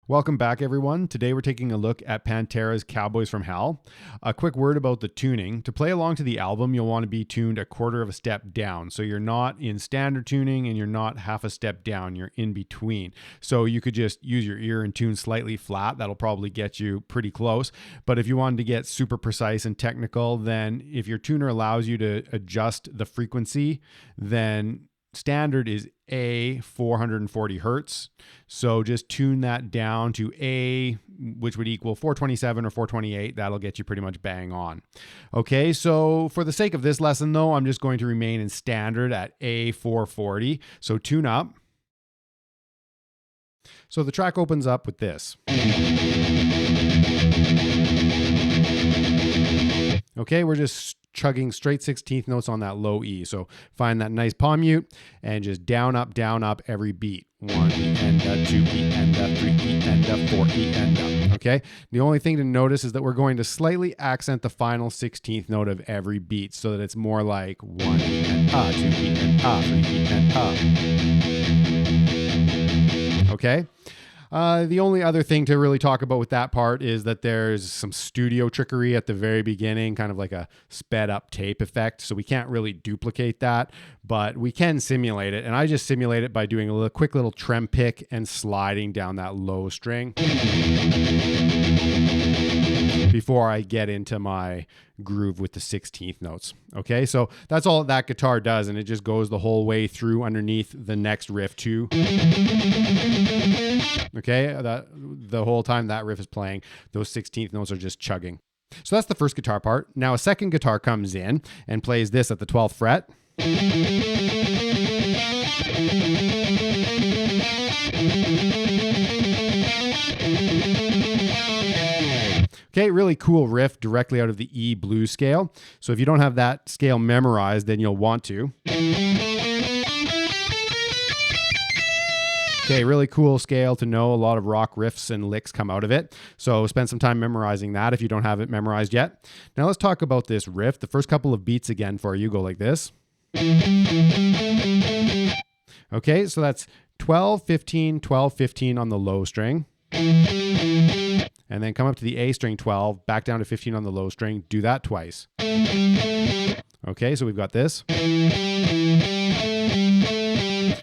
Welcome back, everyone. Today we're taking a look at Pantera's Cowboys From Hell. A quick word about the tuning. To play along to the album, you'll want to be tuned a quarter of a step down. So you're not in standard tuning and you're not half a step down. You're in between. So you could just use your ear and tune slightly flat. That'll probably get you pretty close. But if you wanted to get super precise and technical, then if your tuner allows you to adjust the frequency, then standard is A, 440 hertz. So just tune that down to A, which would equal 427 or 428. That'll get you pretty much bang on. Okay, so for the sake of this lesson though, I'm just going to remain in standard at A, 440. So tune up. So the track opens up with this. Okay, we're just chugging straight 16th notes on that low E. So find that nice palm mute and just down, up, every beat. 1 E and a 2 E and a 3 E and a 4 E and up. Okay. The only thing to notice is that we're going to slightly accent the final 16th note of every beat so that it's more like 1 E and a, 2 E and a, 3 E and a. Okay. The only other thing to really talk about with that part is that there's some studio trickery at the very beginning, kind of like a sped up tape effect. So we can't really duplicate that, but we can simulate it. And I just simulate it by doing a quick little trem pick and sliding down that low string before I get into my groove with the 16th notes. Okay, so that's all that guitar does, and it just goes the whole way through underneath the next riff too. Okay, the whole time that riff is playing, those 16th notes are just chugging. So that's the first guitar part. Now a second guitar comes in and plays this at the 12th fret. Okay, really cool riff directly out of the E blues scale. So if you don't have that scale memorized, then you'll want to. Okay, really cool scale to know. A lot of rock riffs and licks come out of it. So spend some time memorizing that if you don't have it memorized yet. Now let's talk about this riff. The first couple of beats again for you go like this. Okay, so that's 12, 15, 12, 15 on the low string. And then come up to the A string 12, back down to 15 on the low string. Do that twice. Okay, so we've got this.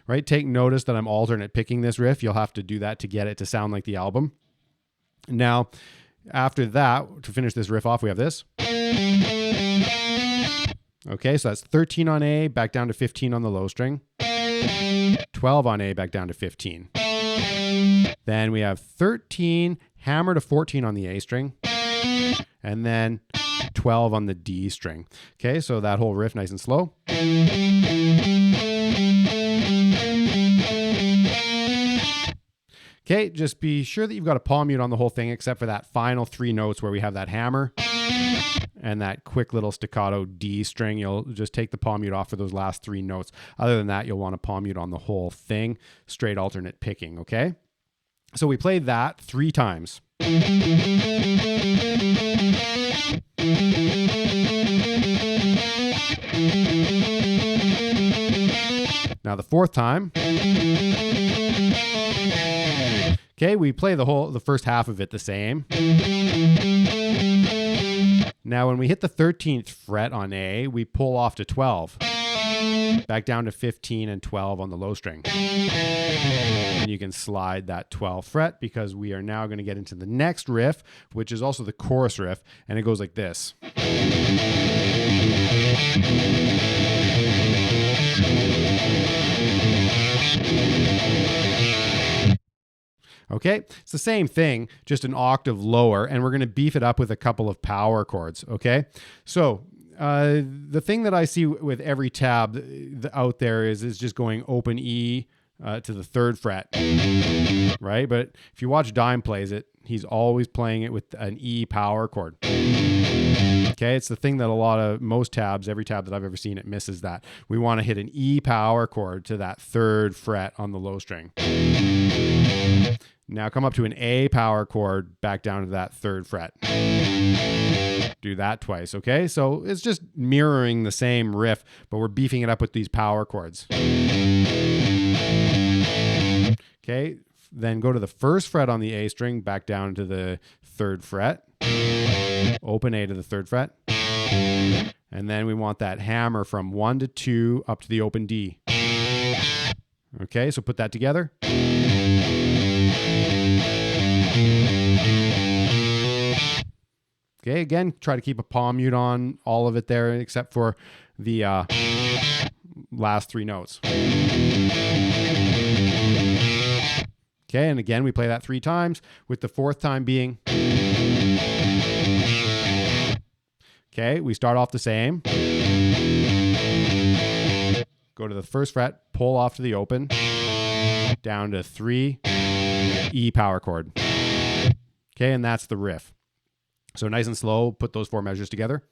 Right, take notice that I'm alternate picking this riff. You'll have to do that to get it to sound like the album. Now, after that, to finish this riff off, we have this. Okay, so that's 13 on A, back down to 15 on the low string. 12 on A, back down to 15. Then we have 13, hammer to 14 on the A string. And then 12 on the D string. Okay, so that whole riff nice and slow. Okay, just be sure that you've got a palm mute on the whole thing except for that final 3 notes where we have that hammer and that quick little staccato D string. You'll just take the palm mute off for those last 3 notes. Other than that, you'll want a palm mute on the whole thing, straight alternate picking, okay? So we played that 3 times. Now the 4th time. Okay, we play the first half of it the same. Now when we hit the 13th fret on A, we pull off to 12. Back down to 15 and 12 on the low string. And you can slide that 12th fret because we are now going to get into the next riff, which is also the chorus riff, and it goes like this. Okay, it's the same thing, just an octave lower, and we're going to beef it up with a couple of power chords, okay? So the thing that I see with every tab out there is just going open E to the 3rd fret, right? But if you watch Dime plays it, he's always playing it with an E power chord. Okay, it's the thing that most tabs, every tab that I've ever seen, it misses that. We want to hit an E power chord to that 3rd fret on the low string. Now come up to an A power chord, back down to that 3rd fret. Do that twice, okay? So it's just mirroring the same riff, but we're beefing it up with these power chords. Okay, then go to the first fret on the A string, back down to the 3rd fret, open A to the 3rd fret, and then we want that hammer from 1 to 2 up to the open D. Okay, so put that together. Okay, again, try to keep a palm mute on all of it there, except for the last 3 notes. Okay, and again, we play that 3 times, with the 4th time being. Okay, we start off the same. Go to the 1st fret, pull off to the open, down to 3, E power chord. Okay, and that's the riff. So nice and slow, put those 4 measures together.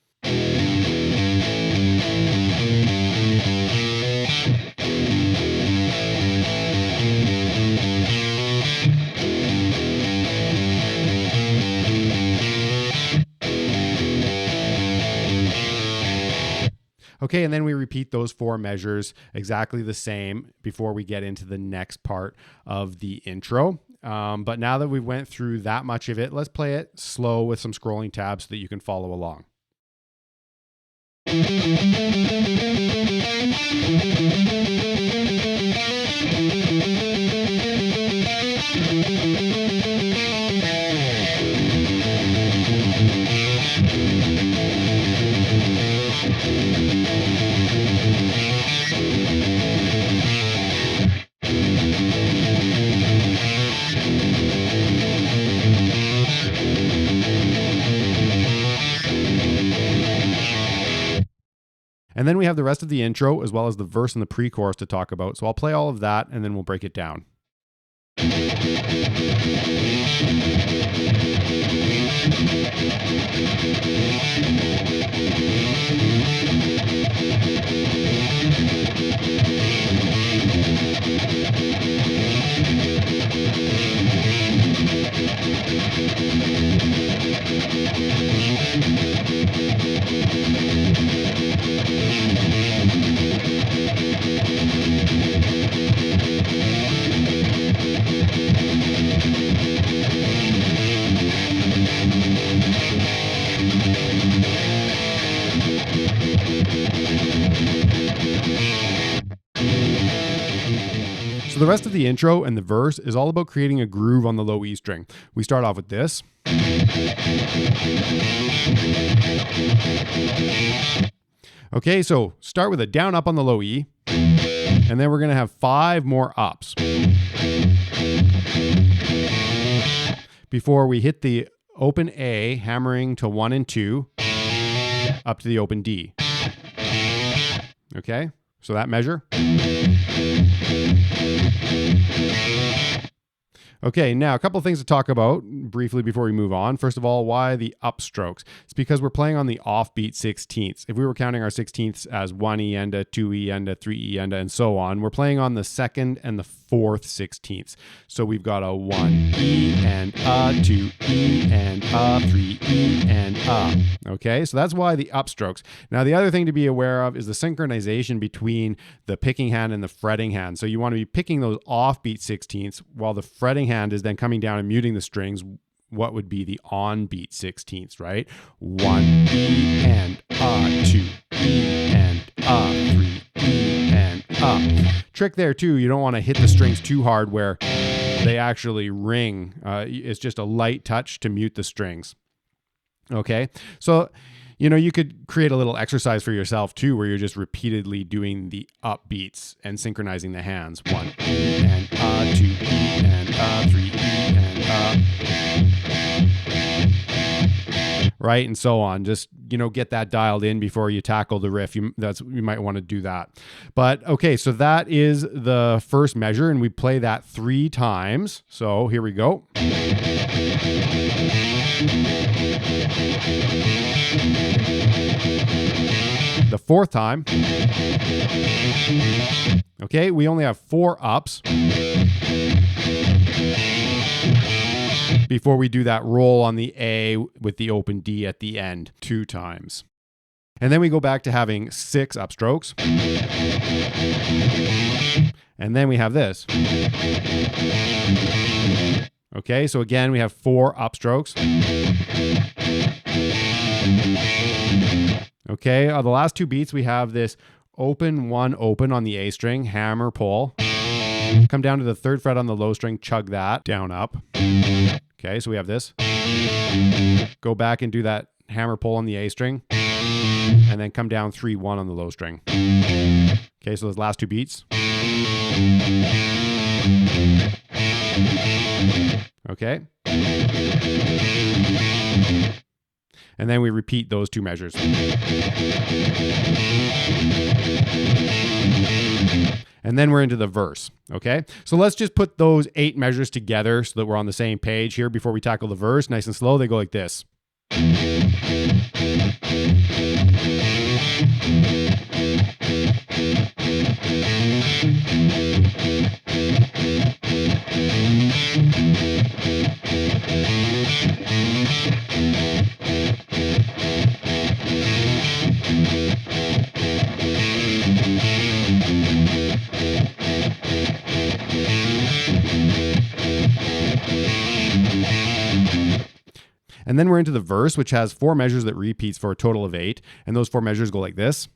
Okay, and then we repeat those 4 measures exactly the same before we get into the next part of the intro. But now that we went through that much of it, let's play it slow with some scrolling tabs so that you can follow along. And then we have the rest of the intro as well as the verse and the pre-chorus to talk about. So I'll play all of that and then we'll break it down. So the rest of the intro and the verse is all about creating a groove on the low E string. We start off with this. Okay, so start with a down up on the low E, and then we're going to have 5 more ups before we hit the open A, hammering to 1 and 2 up to the open D. Okay, so that measure. Okay, now a couple of things to talk about briefly before we move on. First of all, why the upstrokes? It's because we're playing on the offbeat 16ths. If we were counting our 16ths as 1 E enda, 2 E enda, 3 E enda, and so on, we're playing on the 2nd and the 4th 16ths. So we've got a 1 E and a, 2 E and a, 3 E and a. Okay, so that's why the upstrokes. Now the other thing to be aware of is the synchronization between the picking hand and the fretting hand. So you want to be picking those offbeat 16ths while the fretting hand is then coming down and muting the strings. What would be the on-beat 16ths, right? 1 E and a, 2 E and a, 3 E and a. Trick there too, you don't want to hit the strings too hard where they actually ring. It's just a light touch to mute the strings. Okay, so you know, you could create a little exercise for yourself too, where you're just repeatedly doing the upbeats and synchronizing the hands. 1 E and a, 2 E and a, 3 E and a. Right, and so on. Just, you know, get that dialed in before you tackle the riff. You might want to do that. But okay, so that is the first measure, and we play that 3 times. So here we go. The 4th time. Okay, we only have 4 ups before we do that roll on the A with the open D at the end 2 times. And then we go back to having 6 upstrokes. And then we have this. Okay, so again, we have 4 upstrokes. Okay, the last 2 beats, we have this open 1 open on the A string, hammer pull. Come down to the 3rd fret on the low string, chug that, down up. Okay, so we have this. Go back and do that hammer pull on the A string. And then come down 3-1 on the low string. Okay, so those last 2 beats. Okay. And then we repeat those 2 measures. And then we're into the verse, okay? So let's just put those 8 measures together so that we're on the same page here before we tackle the verse. Nice and slow, they go like this. And then we're into the verse, which has 4 measures that repeats for a total of 8. And those 4 measures go like this.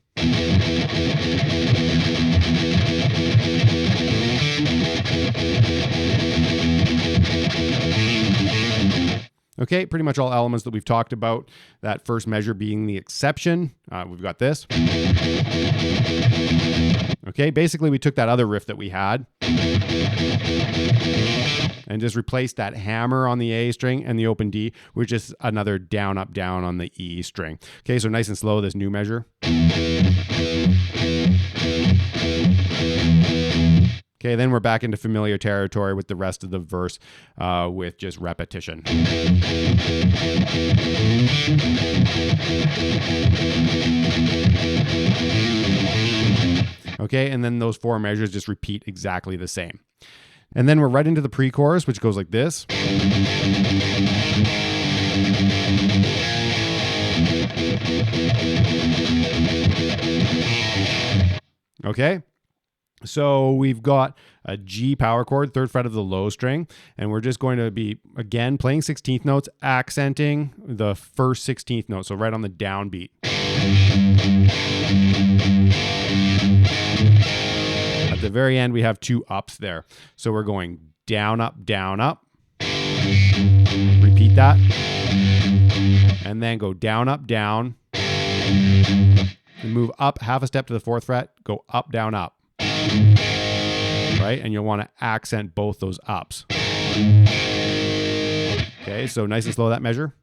Okay, pretty much all elements that we've talked about. That first measure being the exception. We've got this. Okay, basically we took that other riff that we had and just replaced that hammer on the A string and the open D with just another down, up, down on the E string. Okay, so nice and slow, this new measure. Okay, then we're back into familiar territory with the rest of the verse with just repetition. Okay, and then those 4 measures just repeat exactly the same. And then we're right into the pre-chorus, which goes like this. Okay, so we've got a G power chord, 3rd fret of the low string, and we're just going to be, again, playing 16th notes, accenting the first 16th note, so right on the downbeat. At the very end, we have 2 ups there. So we're going down, up, down, up. Repeat that. And then go down, up, down. And move up half a step to the 4th fret, go up, down, up. Right? And you'll want to accent both those ups. Okay, so nice and slow that measure.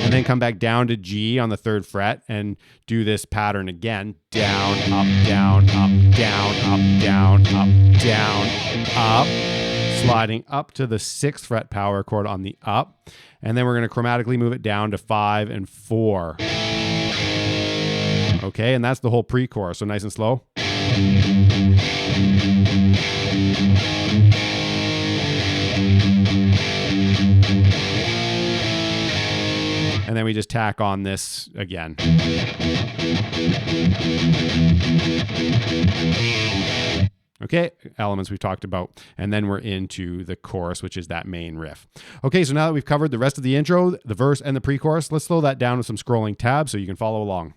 And then come back down to G on the 3rd fret and do this pattern again. Down, up, down, up, down, up, down, up, down, up. Sliding up to the 6th fret power chord on the up. And then we're going to chromatically move it down to 5 and 4. Okay, and that's the whole pre-chorus, so nice and slow. And then we just tack on this again. Okay, elements we've talked about. And then we're into the chorus, which is that main riff. Okay, so now that we've covered the rest of the intro, the verse, and the pre-chorus, let's slow that down with some scrolling tabs so you can follow along.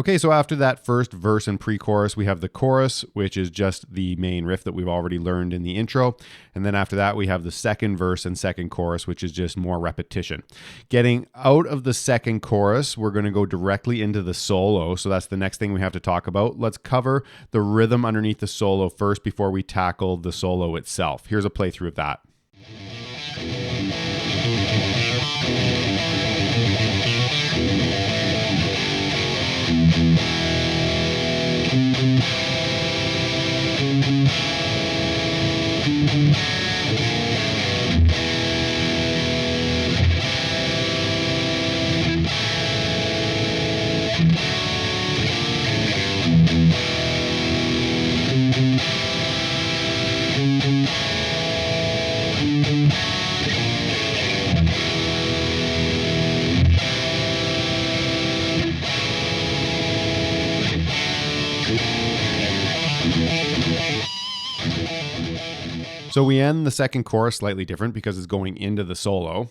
Okay, so after that first verse and pre-chorus, we have the chorus, which is just the main riff that we've already learned in the intro. And then after that, we have the second verse and second chorus, which is just more repetition. Getting out of the second chorus, we're going to go directly into the solo. So that's the next thing we have to talk about. Let's cover the rhythm underneath the solo first before we tackle the solo itself. Here's a playthrough of that. So we end the second chorus slightly different because it's going into the solo.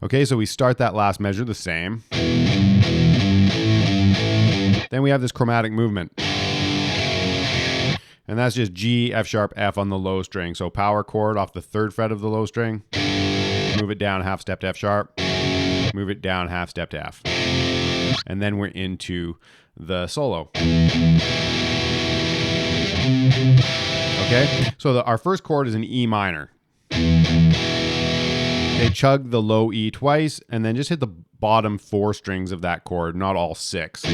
Okay, so we start that last measure the same. Then we have this chromatic movement. And that's just G, F sharp, F on the low string. So power chord off the third fret of the low string. Move it down half step to F sharp. Move it down half step to F. And then we're into the solo. Okay, so our first chord is an E minor. Okay, chug the low E twice, and then just hit the bottom 4 strings of that chord, not all 6. Okay,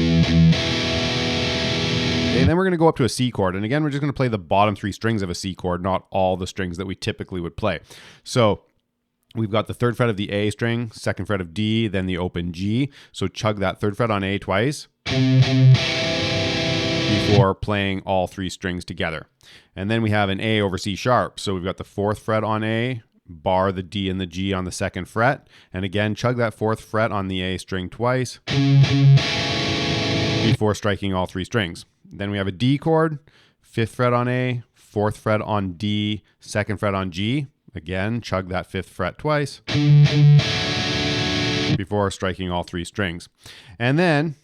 and then we're going to go up to a C chord, and again, we're just going to play the bottom 3 strings of a C chord, not all the strings that we typically would play. So we've got the third fret of the A string, second fret of D, then the open G. So chug that third fret on A twice before playing all 3 strings together. And then we have an A over C sharp. So we've got the 4th fret on A, bar the D and the G on the 2nd fret. And again, chug that 4th fret on the A string twice before striking all 3 strings. Then we have a D chord, 5th fret on A, 4th fret on D, 2nd fret on G. Again, chug that 5th fret twice before striking all 3 strings. And then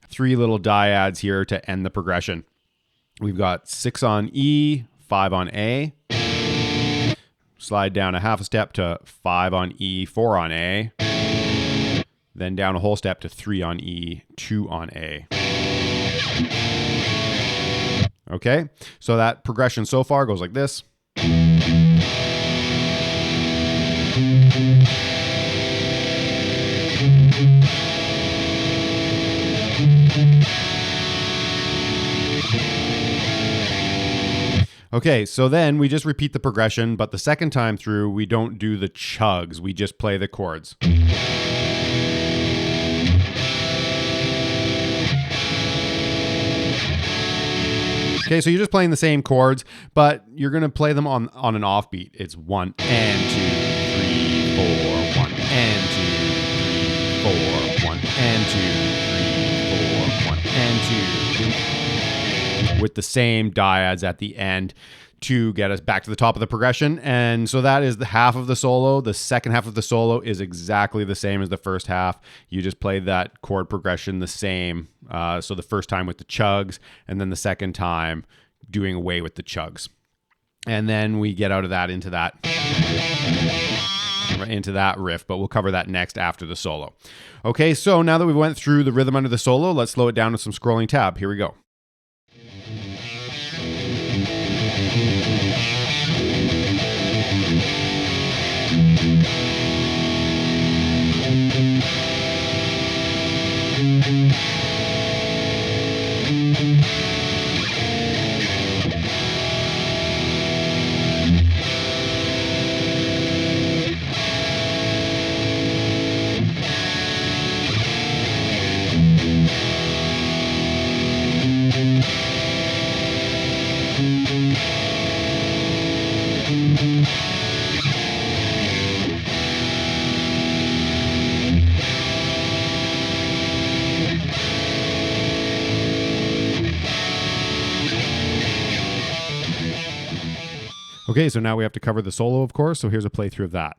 3 little dyads here to end the progression. We've got 6 on E, 5 on A. Slide down a half a step to 5 on E, 4 on A. Then down a whole step to 3 on E, 2 on A. Okay, so that progression so far goes like this. Okay, so then we just repeat the progression, but the second time through, we don't do the chugs. We just play the chords. Okay, so you're just playing the same chords, but you're going to play them on an offbeat. It's 1 and 2, 3, 4, 1 and 2, 3, 4, 1 and 2, 3, 4, 1 and 2. With the same dyads at the end to get us back to the top of the progression. And so that is the half of the solo. The second half of the solo is exactly the same as the first half. You just played that chord progression the same. So the first time with the chugs, and then the second time doing away with the chugs. And then we get out of that into that riff, but we'll cover that next after the solo. Okay, so now that we went through the rhythm under the solo, let's slow it down with some scrolling tab. Here we go. Okay, so now we have to cover the solo, of course, so here's a playthrough of that.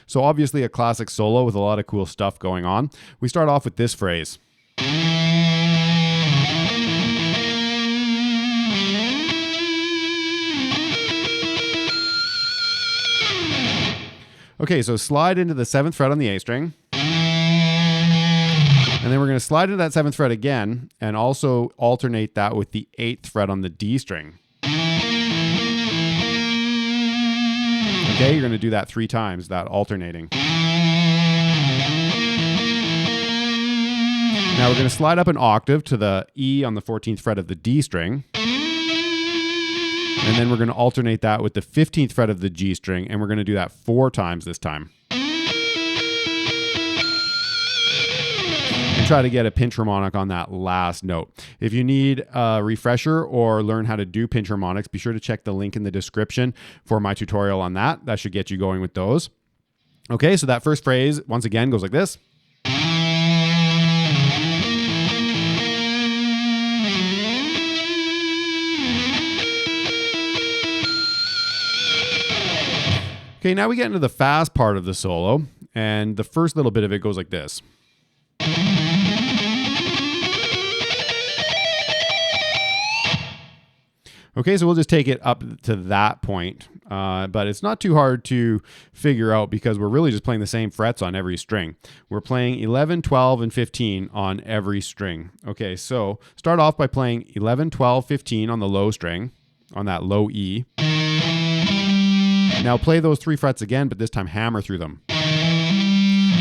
So obviously a classic solo with a lot of cool stuff going on. We start off with this phrase. Okay, so slide into the 7th fret on the A string. And then we're going to slide into that 7th fret again and also alternate that with the 8th fret on the D string. Okay, you're going to do that 3 times, that alternating. Now we're going to slide up an octave to the E on the 14th fret of the D string. And then we're going to alternate that with the 15th fret of the G string, and we're going to do that 4 times this time. And try to get a pinch harmonic on that last note. If you need a refresher or learn how to do pinch harmonics, be sure to check the link in the description for my tutorial on that. That should get you going with those. Okay, so that first phrase, once again, goes like this. Okay, now we get into the fast part of the solo, and the first little bit of it goes like this. Okay, so we'll just take it up to that point, but it's not too hard to figure out because we're really just playing the same frets on every string. We're playing 11, 12, and 15 on every string. Okay, so start off by playing 11, 12, 15 on the low string, on that low E. Now play those 3 frets again, but this time hammer through them.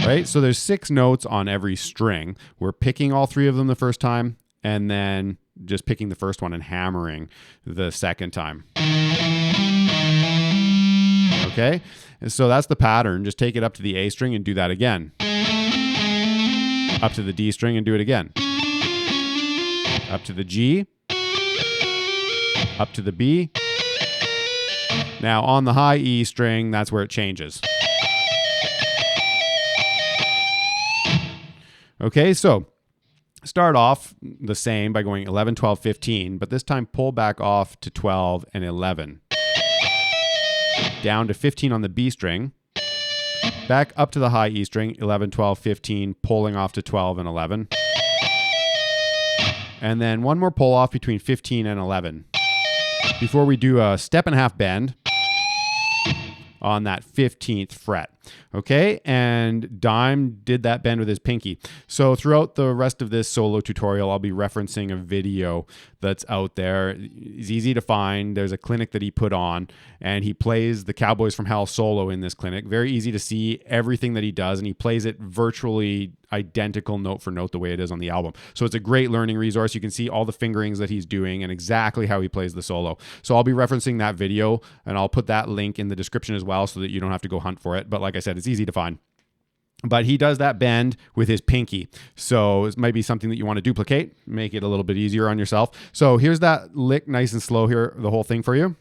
Right? So there's 6 notes on every string. We're picking all 3 of them the first time, and then just picking the first one and hammering the second time. Okay? And so that's the pattern. Just take it up to the A string and do that again. Up to the D string and do it again. Up to the G. Up to the B. Now on the high E string, that's where it changes. Okay, so start off the same by going 11, 12, 15, but this time pull back off to 12 and 11. Down to 15 on the B string. Back up to the high E string, 11, 12, 15, pulling off to 12 and 11. And then one more pull off between 15 and 11. Before we do a 1.5 bend on that 15th fret. Okay, and Dime did that bend with his pinky. So throughout the rest of this solo tutorial, I'll be referencing a video that's out there. It's easy to find. There's a clinic that he put on, and he plays the Cowboys From Hell solo in this clinic. Very easy to see everything that he does, and he plays it virtually identical note for note the way it is on the album. So it's a great learning resource. You can see all the fingerings that he's doing and exactly how he plays the solo. So I'll be referencing that video, and I'll put that link in the description as well so that you don't have to go hunt for it. But like I said, it's easy to find. But he does that bend with his pinky. So it might be something that you want to duplicate, make it a little bit easier on yourself. So here's that lick nice and slow here, the whole thing for you.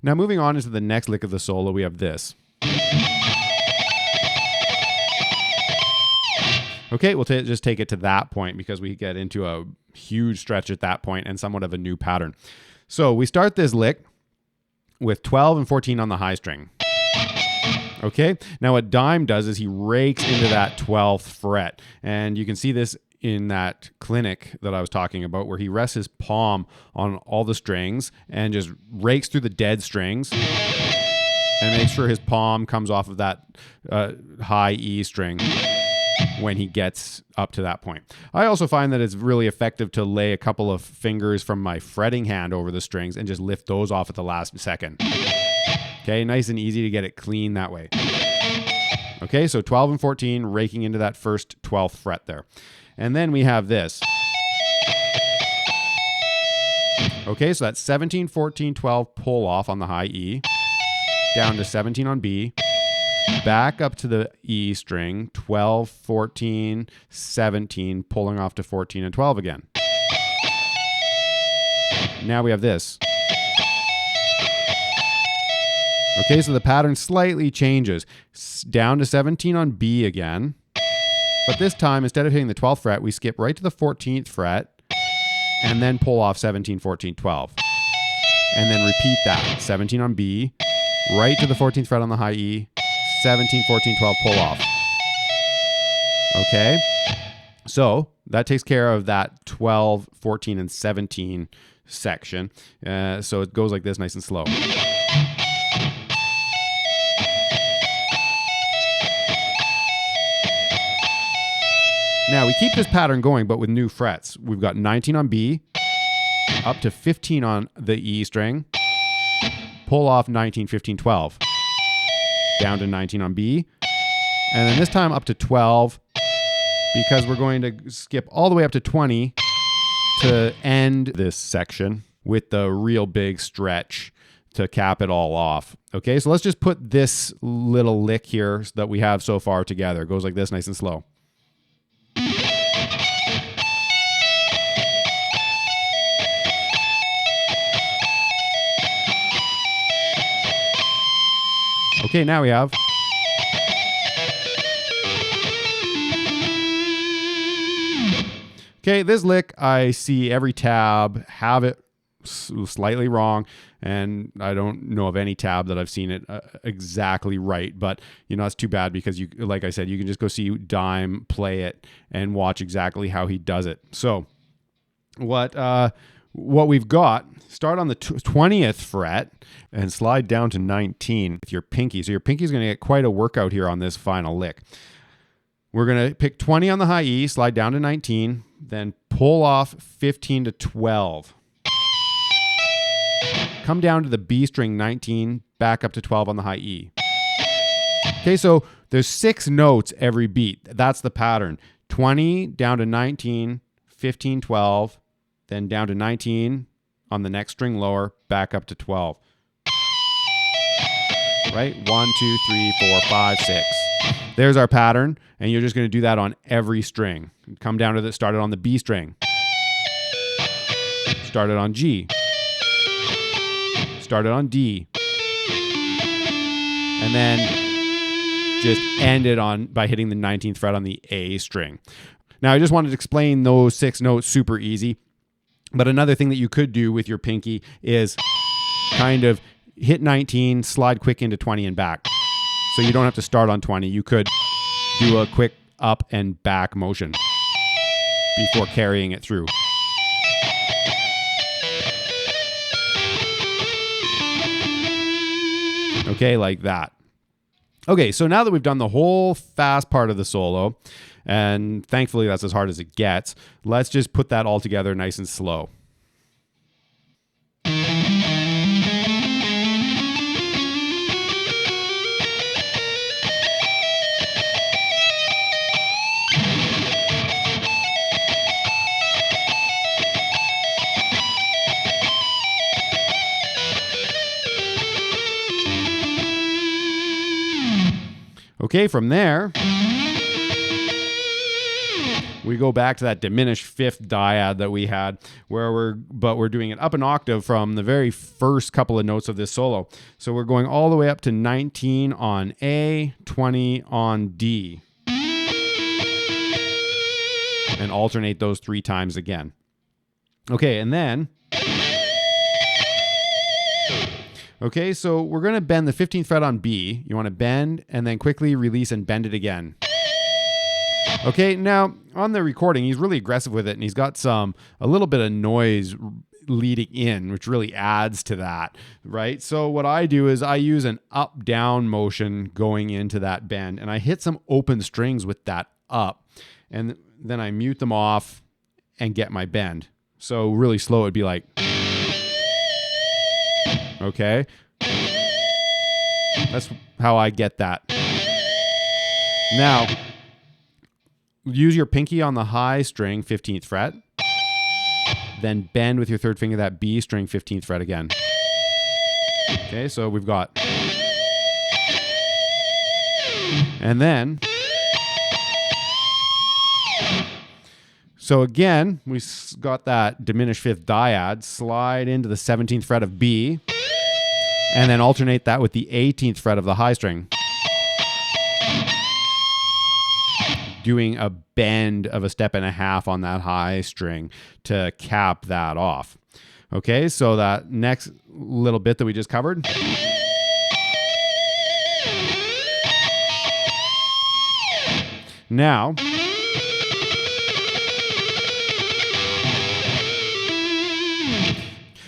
Now moving on into the next lick of the solo, we have this. Okay, we'll just take it to that point because we get into a huge stretch at that point and somewhat of a new pattern. So we start this lick with 12 and 14 on the high string. Okay, now what Dime does is he rakes into that 12th fret. And you can see this in that clinic that I was talking about where he rests his palm on all the strings and just rakes through the dead strings and makes sure his palm comes off of that high E string when he gets up to that point. I also find that it's really effective to lay a couple of fingers from my fretting hand over the strings and just lift those off at the last second. Okay, nice and easy to get it clean that way. Okay, so 12 and 14 raking into that first 12th fret there. And then we have this. Okay, so that's 17, 14, 12 pull off on the high E, down to 17 on B, back up to the E string, 12, 14, 17, pulling off to 14 and 12 again. Now we have this. Okay, so the pattern slightly changes. Down to 17 on B again, But this time, instead of hitting the 12th fret, we skip right to the 14th fret and then pull off 17, 14, 12. And then repeat that. 17 on B, right to the 14th fret on the high E, 17, 14, 12, pull off. Okay? So that takes care of that 12, 14, and 17 section. So it goes like this, nice and slow. Now, we keep this pattern going, but with new frets. We've got 19 on B, up to 15 on the E string, pull off 19, 15, 12, down to 19 on B, and then this time up to 12, because we're going to skip all the way up to 20 to end this section with the real big stretch to cap it all off. Okay, so let's just put this little lick here that we have so far together. It goes like this, nice and slow. Okay, now we have. Okay, this lick, I see every tab have it slightly wrong, and I don't know of any tab that I've seen it exactly right, but you know, that's too bad because you, like I said, you can just go see Dime play it and watch exactly how he does it. So what we've got, start on the 20th fret and slide down to 19 with your pinky. So your pinky is going to get quite a workout here on this final lick. We're going to pick 20 on the high E, slide down to 19, then pull off 15 to 12. Come down to the B string 19, back up to 12 on the high E. Okay, so there's 6 notes every beat. That's the pattern. 20 down to 19, 15, 12, then down to 19 on the next string lower, back up to 12. Right? 1, 2, 3, 4, 5, 6. There's our pattern, and you're just going to do that on every string. Come down to the, start it on the B string. Start it on G. Start it on D. And then just end it on by hitting the 19th fret on the A string. Now, I just wanted to explain those 6 notes super easy. But another thing that you could do with your pinky is kind of hit 19, slide quick into 20 and back. So you don't have to start on 20. You could do a quick up and back motion before carrying it through. Okay, like that. Okay, so now that we've done the whole fast part of the solo, and thankfully that's as hard as it gets, let's just put that all together nice and slow. Okay, from there, we go back to that diminished fifth dyad that we had, where we're doing it up an octave from the very first couple of notes of this solo. So we're going all the way up to 19 on A, 20 on D, and alternate those 3 times again. Okay, and then, okay, so we're going to bend the 15th fret on B. You want to bend and then quickly release and bend it again. Okay, now on the recording, he's really aggressive with it, and he's got a little bit of noise leading in, which really adds to that, right? So what I do is I use an up-down motion going into that bend, and I hit some open strings with that up, and then I mute them off and get my bend. So really slow, it'd be like, okay? That's how I get that. Now, use your pinky on the high string, 15th fret. Then bend with your third finger that B string, 15th fret again. Okay, so we've got. And then. So again, we got that diminished fifth dyad. Slide into the 17th fret of B. And then alternate that with the 18th fret of the high string. doing a bend of a step and a half on that high string to cap that off. Okay, so that next little bit that we just covered. Now,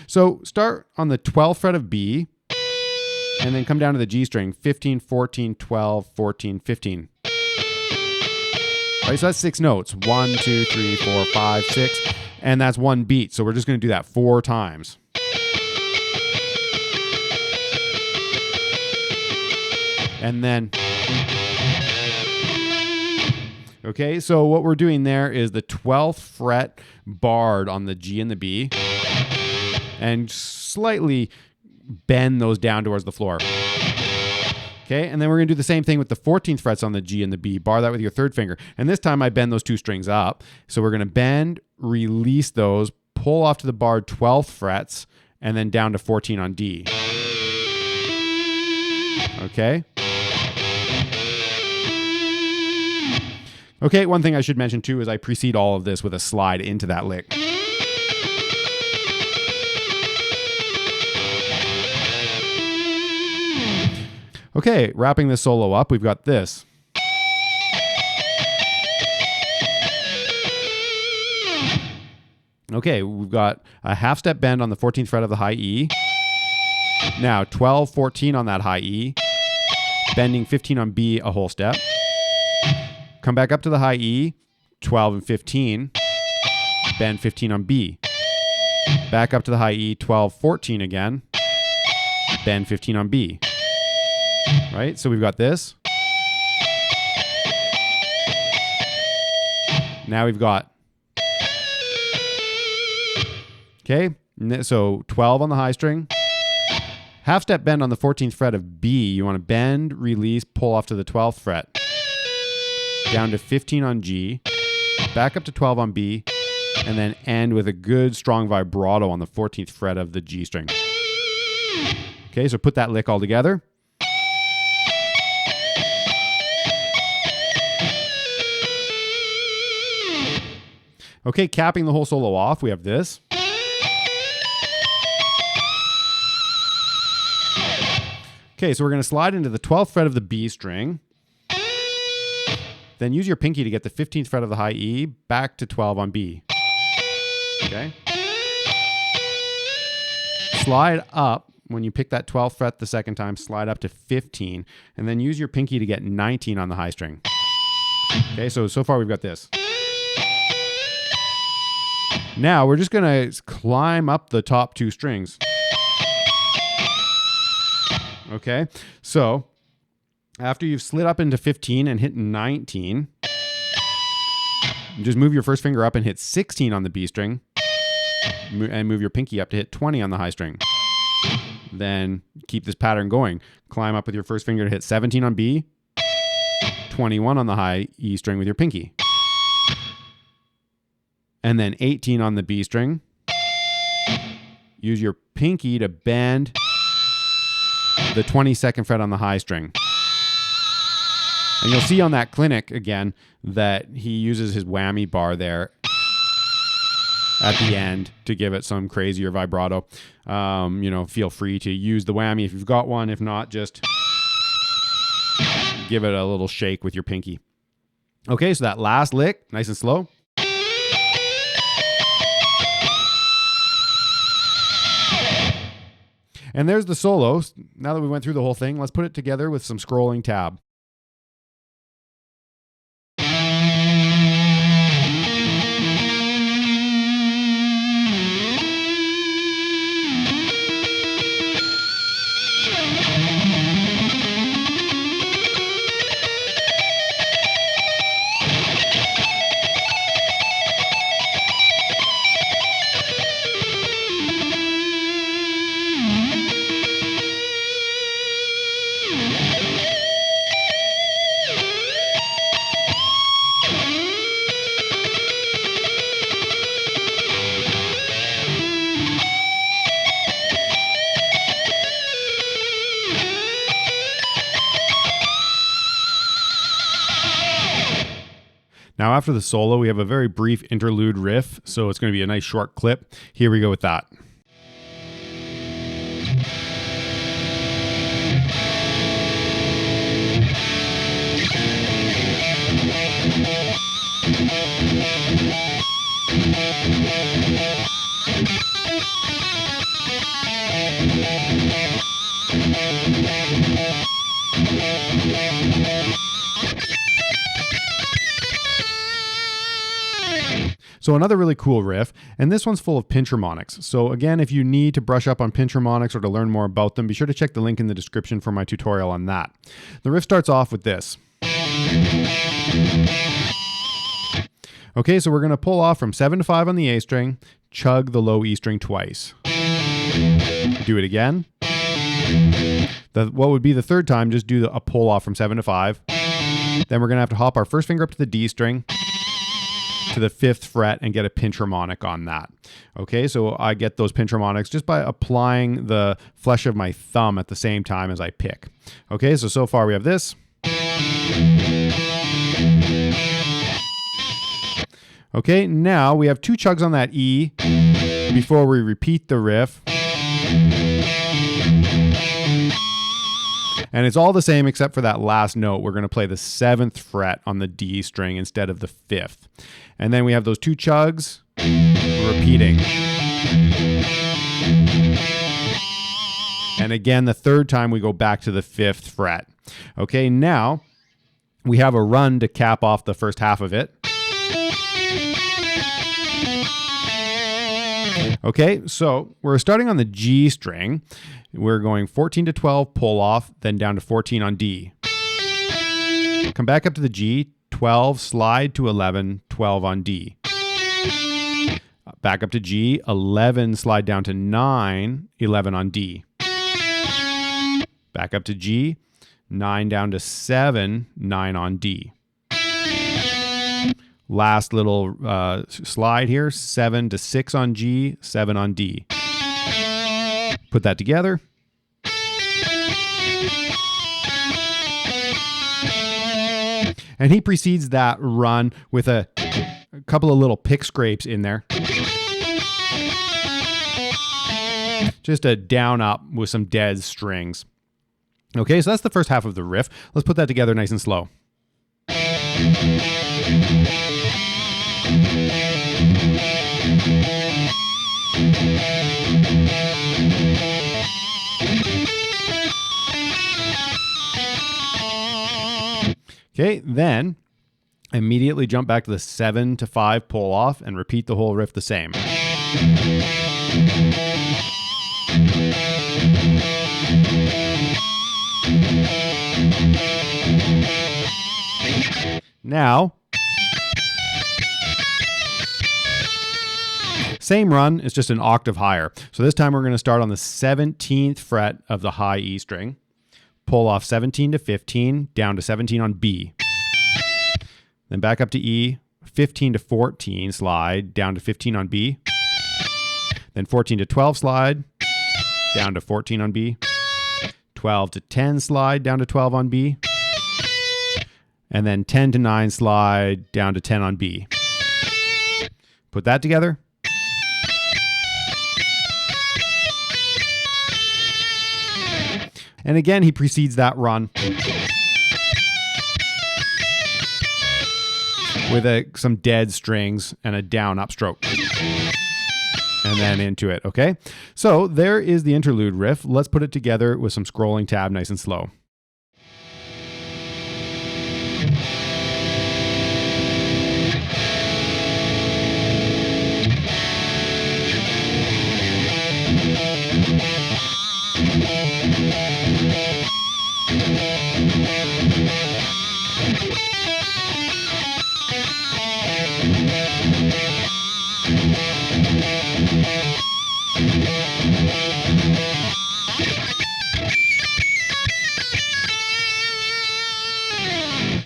so start on the 12th fret of B, and then come down to the G string, 15, 14, 12, 14, 15. All right, so that's 6 notes. 1, 2, 3, 4, 5, 6, and that's one beat. So we're just going to do that 4 times. And then, okay, so what we're doing there is the 12th fret barred on the G and the B, and slightly bend those down towards the floor. Okay, and then we're going to do the same thing with the 14th frets on the G and the B. Bar that with your 3rd finger. And this time I bend those 2 strings up. So we're going to bend, release those, pull off to the barred 12th frets, and then down to 14 on D. Okay? Okay, one thing I should mention too is I precede all of this with a slide into that lick. Okay, wrapping this solo up, we've got this. Okay, we've got a half step bend on the 14th fret of the high E. Now 12, 14 on that high E. Bending 15 on B a whole step. Come back up to the high E, 12 and 15. Bend 15 on B. Back up to the high E, 12, 14 again. Bend 15 on B. Right, so we've got this. Now we've got, okay, so 12 on the high string. Half step bend on the 14th fret of B. You want to bend, release, pull off to the 12th fret. Down to 15 on G. Back up to 12 on B. And then end with a good strong vibrato on the 14th fret of the G string. Okay, so put that lick all together. Okay, capping the whole solo off, we have this. Okay, so we're going to slide into the 12th fret of the B string. Then use your pinky to get the 15th fret of the high E back to 12 on B. Okay? Slide up. When you pick that 12th fret the second time, slide up to 15. And then use your pinky to get 19 on the high string. Okay, so far we've got this. Now we're just going to climb up the top 2 strings. Okay, so after you've slid up into 15 and hit 19, just move your first finger up and hit 16 on the B string, and move your pinky up to hit 20 on the high string. Then keep this pattern going. Climb up with your first finger to hit 17 on B, 21 on the high E string with your pinky. And then 18 on the B string. Use your pinky to bend the 22nd fret on the high string. And you'll see on that clinic again that he uses his whammy bar there at the end to give it some crazier vibrato. Feel free to use the whammy if you've got one. If not, just give it a little shake with your pinky. Okay, so that last lick, nice and slow. And there's the solo. Now that we went through the whole thing, let's put it together with some scrolling tab. Now after the solo, we have a very brief interlude riff, so it's going to be a nice short clip. Here we go with that. So another really cool riff, and this one's full of pinch harmonics. So again, if you need to brush up on pinch harmonics or to learn more about them, be sure to check the link in the description for my tutorial on that. The riff starts off with this. Okay, so we're going to pull off from 7 to 5 on the A string, chug the low E string twice. Do it again. What would be the third time, just do a pull off from 7 to 5. Then we're going to have to hop our first finger up to the D string, to the 5th fret, and get a pinch harmonic on that. Okay, so I get those pinch harmonics just by applying the flesh of my thumb at the same time as I pick. Okay, so far we have this. Okay, now we have 2 chugs on that E before we repeat the riff. And it's all the same except for that last note. We're going to play the 7th fret on the D string instead of the 5th. And then we have those 2 chugs repeating. And again, the third time we go back to the 5th fret. Okay, now we have a run to cap off the first half of it. Okay, so we're starting on the G string. We're going 14 to 12, pull off, then down to 14 on D. Come back up to the G, 12, slide to 11, 12 on D. Back up to G, 11, slide down to 9, 11 on D. Back up to G, 9 down to 7, 9 on D. Last little slide here, 7 to 6 on G, 7 on D. Put that together. And he precedes that run with a couple of little pick scrapes in there. Just a down up with some dead strings. Okay, so that's the first half of the riff. Let's put that together nice and slow. Okay, then immediately jump back to the 7 to 5 pull off and repeat the whole riff the same. Now, same run, it's just an octave higher. So this time we're going to start on the 17th fret of the high E string. Pull off 17 to 15, down to 17 on B. Then back up to E, 15 to 14, slide, down to 15 on B. Then 14 to 12, slide, down to 14 on B. 12 to 10, slide, down to 12 on B. And then 10 to 9, slide, down to 10 on B. Put that together. And again, he precedes that run with some dead strings and a down upstroke. And then into it, okay? So there is the interlude riff. Let's put it together with some scrolling tab nice and slow.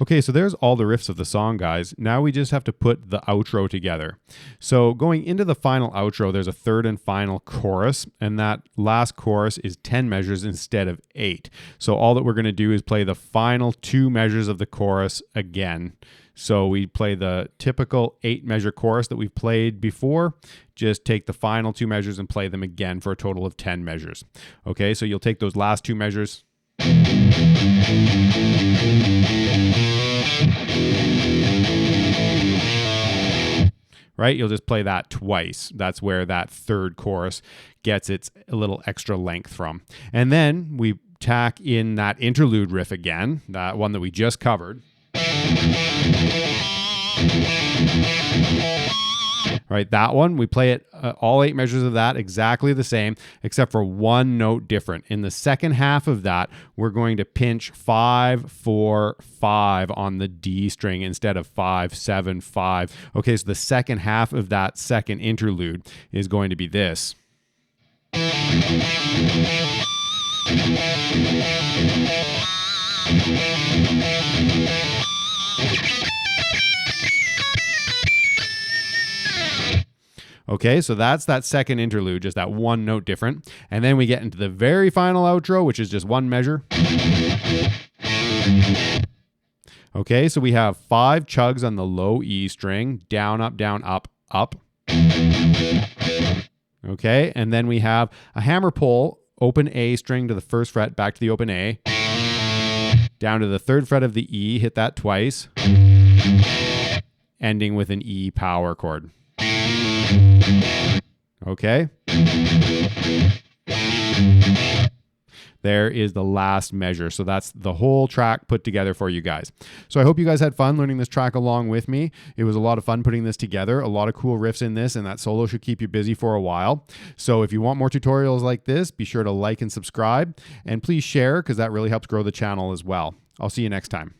Okay, so there's all the riffs of the song, guys. Now we just have to put the outro together. So going into the final outro, there's a third and final chorus, and that last chorus is 10 measures instead of 8. So all that we're going to do is play the final 2 measures of the chorus again. So we play the typical 8-measure chorus that we've played before, just take the final 2 measures and play them again for a total of 10 measures. Okay, so you'll take those last 2 measures. Right? You'll just play that twice. That's where that 3rd chorus gets its a little extra length from. And then we tack in that interlude riff again, that one that we just covered. Right, that one, we play it, all 8 measures of that exactly the same, except for 1 note different. In the second half of that, we're going to pinch 5, 4, 5 on the D string instead of 5, 7, 5. Okay, so the second half of that second interlude is going to be this. Okay, so that's that second interlude, just that 1 note different. And then we get into the very final outro, which is just 1 measure. Okay, so we have 5 chugs on the low E string, down, up, up. Okay, and then we have a hammer pull, open A string to the 1st fret, back to the open A. Down to the 3rd fret of the E, hit that twice. Ending with an E power chord. Okay. There is the last measure. So that's the whole track put together for you guys. So I hope you guys had fun learning this track along with me. It was a lot of fun putting this together. A lot of cool riffs in this, and that solo should keep you busy for a while. So if you want more tutorials like this, be sure to like and subscribe, and please share because that really helps grow the channel as well. I'll see you next time.